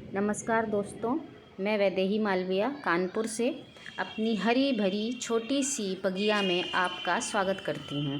नमस्कार दोस्तों, मैं वैदेही मालविया कानपुर से अपनी हरी भरी छोटी सी बगिया में आपका स्वागत करती हूँ।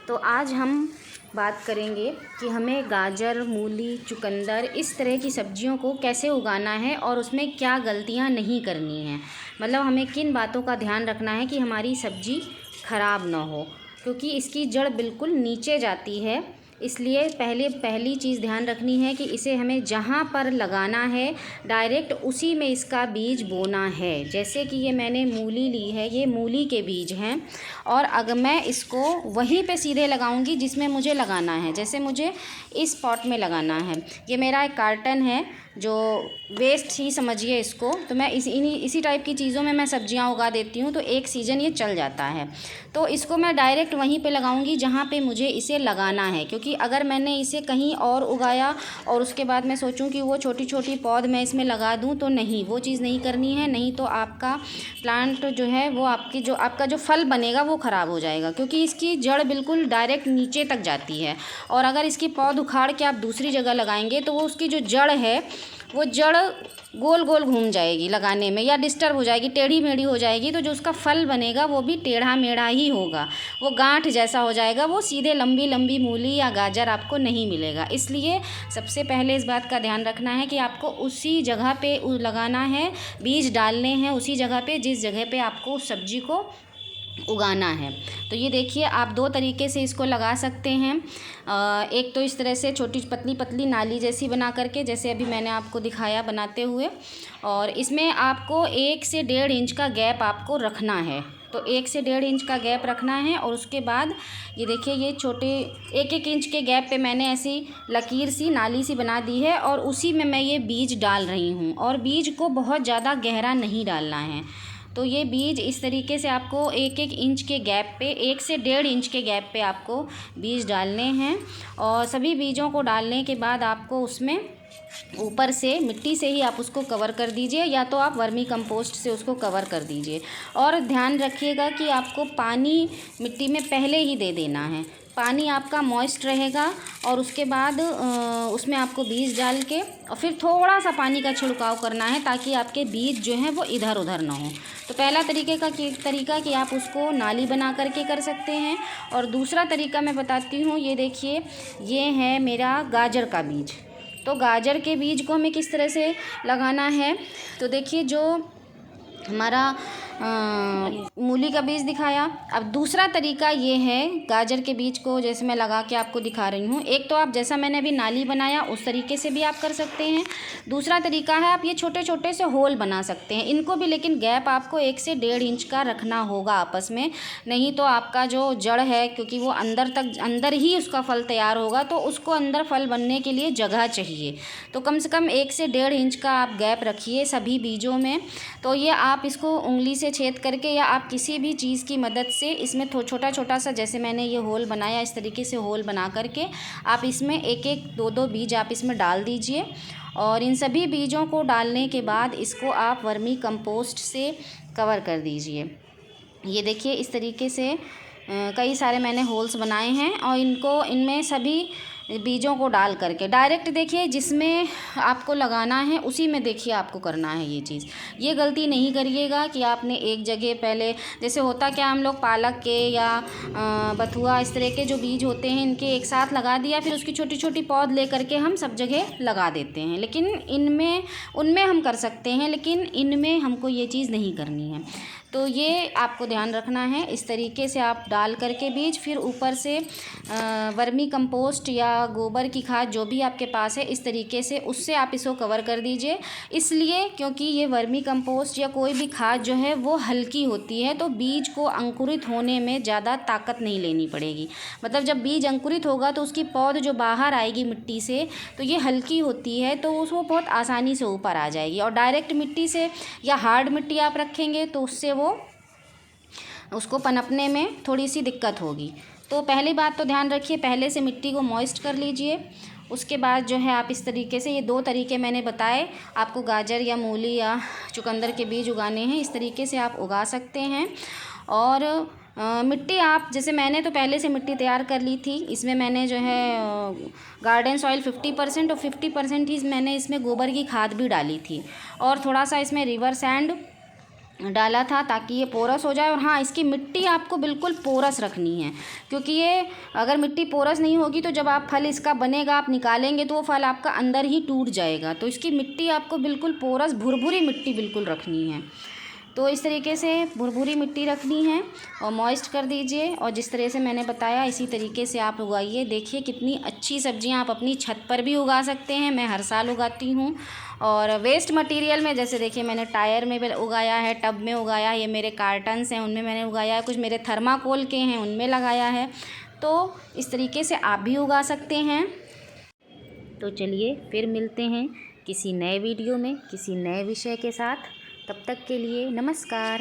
तो आज हम बात करेंगे कि हमें गाजर, मूली, चुकंदर इस तरह की सब्जियों को कैसे उगाना है और उसमें क्या गलतियाँ नहीं करनी हैं। मतलब हमें किन बातों का ध्यान रखना है कि हमारी सब्ज़ी ख़राब ना हो, क्योंकि इसकी जड़ बिल्कुल नीचे जाती है। इसलिए पहली चीज़ ध्यान रखनी है कि इसे हमें जहाँ पर लगाना है डायरेक्ट उसी में इसका बीज बोना है। जैसे कि ये मैंने मूली ली है, ये मूली के बीज हैं और अगर मैं इसको वहीं पे सीधे लगाऊंगी जिसमें मुझे लगाना है। जैसे मुझे इस पॉट में लगाना है, ये मेरा एक कार्टन है जो वेस्ट ही समझिए इसको। तो मैं इसी टाइप की चीज़ों में मैं सब्जियां उगा देती हूँ, तो एक सीज़न ये चल जाता है। तो इसको मैं डायरेक्ट वहीं पे लगाऊंगी जहाँ पे मुझे इसे लगाना है, क्योंकि अगर मैंने इसे कहीं और उगाया और उसके बाद मैं सोचूं कि वो छोटी छोटी पौध मैं इसमें लगा दूं, तो नहीं, वो चीज़ नहीं करनी है। नहीं तो आपका प्लांट जो है वो आपका जो फल बनेगा वो ख़राब हो जाएगा, क्योंकि इसकी जड़ बिल्कुल डायरेक्ट नीचे तक जाती है। और अगर इसकी पौध उखाड़ के आप दूसरी जगह लगाएंगे तो वो उसकी जो जड़ है वो जड़ गोल गोल घूम जाएगी लगाने में, या डिस्टर्ब हो जाएगी, टेढ़ी मेढ़ी हो जाएगी। तो जो उसका फल बनेगा वो भी टेढ़ा मेढ़ा ही होगा, वो गांठ जैसा हो जाएगा, वो सीधे लंबी लंबी मूली या गाजर आपको नहीं मिलेगा। इसलिए सबसे पहले इस बात का ध्यान रखना है कि आपको उसी जगह पे लगाना है, बीज डालने हैं उसी जगह पे जिस जगह पे आपको उस सब्जी को उगाना है। तो ये देखिए, आप दो तरीके से इसको लगा सकते हैं। एक तो इस तरह से छोटी पतली पतली नाली जैसी बना करके, जैसे अभी मैंने आपको दिखाया बनाते हुए, और इसमें आपको 1 से 1.5 इंच का गैप आपको रखना है। तो 1 से 1.5 इंच का गैप रखना है और उसके बाद ये देखिए, ये छोटे 1-1 इंच के गैप पे मैंने ऐसी लकीर सी नाली सी बना दी है और उसी में मैं ये बीज डाल रही हूँ। और बीज को बहुत ज़्यादा गहरा नहीं डालना है। तो ये बीज इस तरीके से आपको 1-1 इंच के गैप पे, 1 से 1.5 इंच के गैप पे आपको बीज डालने हैं। और सभी बीजों को डालने के बाद आपको उसमें ऊपर से मिट्टी से ही आप उसको कवर कर दीजिए, या तो आप वर्मी कंपोस्ट से उसको कवर कर दीजिए। और ध्यान रखिएगा कि आपको पानी मिट्टी में पहले ही दे देना है, पानी आपका मॉइस्ट रहेगा। और उसके बाद उसमें आपको बीज डाल के और फिर थोड़ा सा पानी का छिड़काव करना है, ताकि आपके बीज जो हैं वो इधर उधर ना हो। तो पहला तरीका कि आप उसको नाली बना करके कर सकते हैं। और दूसरा तरीका मैं बताती हूँ। ये देखिए, ये है मेरा गाजर का बीज। तो गाजर के बीज को हमें किस तरह से लगाना है, तो देखिए, जो हमारा मूली का बीज दिखाया, अब दूसरा तरीका ये है गाजर के बीज को जैसे मैं लगा के आपको दिखा रही हूँ। एक तो आप जैसा मैंने अभी नाली बनाया उस तरीके से भी आप कर सकते हैं। दूसरा तरीका है आप ये छोटे छोटे से होल बना सकते हैं इनको भी, लेकिन गैप आपको 1 से 1.5 इंच का रखना होगा आपस में। नहीं तो आपका जो जड़ है, क्योंकि वो अंदर ही उसका फल तैयार होगा, तो उसको अंदर फल बनने के लिए जगह चाहिए। तो कम से कम 1 से 1.5 इंच का आप गैप रखिए सभी बीजों में। तो ये आप इसको उंगली से छेद करके या आप किसी भी चीज़ की मदद से इसमें छोटा छोटा सा, जैसे मैंने ये होल बनाया, इस तरीके से होल बना करके आप इसमें 1-1, 2-2 बीज आप इसमें डाल दीजिए। और इन सभी बीजों को डालने के बाद इसको आप वर्मी कंपोस्ट से कवर कर दीजिए। ये देखिए, इस तरीके से कई सारे मैंने होल्स बनाए हैं और इनमें सभी बीजों को डाल करके डायरेक्ट, देखिए, जिसमें आपको लगाना है उसी में देखिए आपको करना है ये चीज़। ये गलती नहीं करिएगा कि आपने एक जगह पहले, जैसे होता क्या, हम लोग पालक के या बथुआ इस तरह के जो बीज होते हैं इनके एक साथ लगा दिया, फिर उसकी छोटी छोटी पौध ले करके हम सब जगह लगा देते हैं। लेकिन उनमें हम कर सकते हैं, लेकिन इनमें हमको ये चीज़ नहीं करनी है। तो ये आपको ध्यान रखना है। इस तरीके से आप डाल करके बीज, फिर ऊपर से वर्मी कंपोस्ट या गोबर की खाद जो भी आपके पास है, इस तरीके से उससे आप इसको कवर कर दीजिए। इसलिए क्योंकि ये वर्मी कंपोस्ट या कोई भी खाद जो है वो हल्की होती है, तो बीज को अंकुरित होने में ज़्यादा ताकत नहीं लेनी पड़ेगी। मतलब जब बीज अंकुरित होगा तो उसकी पौध जो बाहर आएगी मिट्टी से, तो ये हल्की होती है, तो उसको बहुत आसानी से ऊपर आ जाएगी। और डायरेक्ट मिट्टी से या हार्ड मिट्टी आप रखेंगे तो उससे उसको पनपने में थोड़ी सी दिक्कत होगी। तो पहली बात तो ध्यान रखिए, पहले से मिट्टी को मॉइस्ट कर लीजिए। उसके बाद जो है आप इस तरीके से, ये 2 तरीके मैंने बताए आपको, गाजर या मूली या चुकंदर के बीज उगाने हैं, इस तरीके से आप उगा सकते हैं। और मिट्टी आप जैसे मैंने तो पहले से मिट्टी तैयार कर ली थी। इसमें मैंने जो है गार्डन सॉइल 50% और 50% ही मैंने इसमें गोबर की खाद भी डाली थी और थोड़ा सा इसमें रिवर सैंड डाला था ताकि ये पोरस हो जाए। और हाँ, इसकी मिट्टी आपको बिल्कुल पोरस रखनी है, क्योंकि ये अगर मिट्टी पोरस नहीं होगी तो जब आप फल इसका बनेगा आप निकालेंगे तो वो फल आपका अंदर ही टूट जाएगा। तो इसकी मिट्टी आपको बिल्कुल पोरस भुरभुरी मिट्टी बिल्कुल रखनी है। तो इस तरीके से भुरभुरी मिट्टी रखनी है और मॉइस्ट कर दीजिए, और जिस तरह से मैंने बताया इसी तरीके से आप उगाइए। देखिए कितनी अच्छी सब्जियां आप अपनी छत पर भी उगा सकते हैं। मैं हर साल उगाती हूँ। और वेस्ट मटेरियल में जैसे देखिए मैंने टायर में भी उगाया है, टब में उगाया है, ये मेरे कार्टन्स हैं उनमें मैंने उगाया है, कुछ मेरे थर्माकोल के हैं उनमें लगाया है। तो इस तरीके से आप भी उगा सकते हैं। तो चलिए फिर मिलते हैं किसी नए वीडियो में किसी नए विषय के साथ। तब तक के लिए नमस्कार।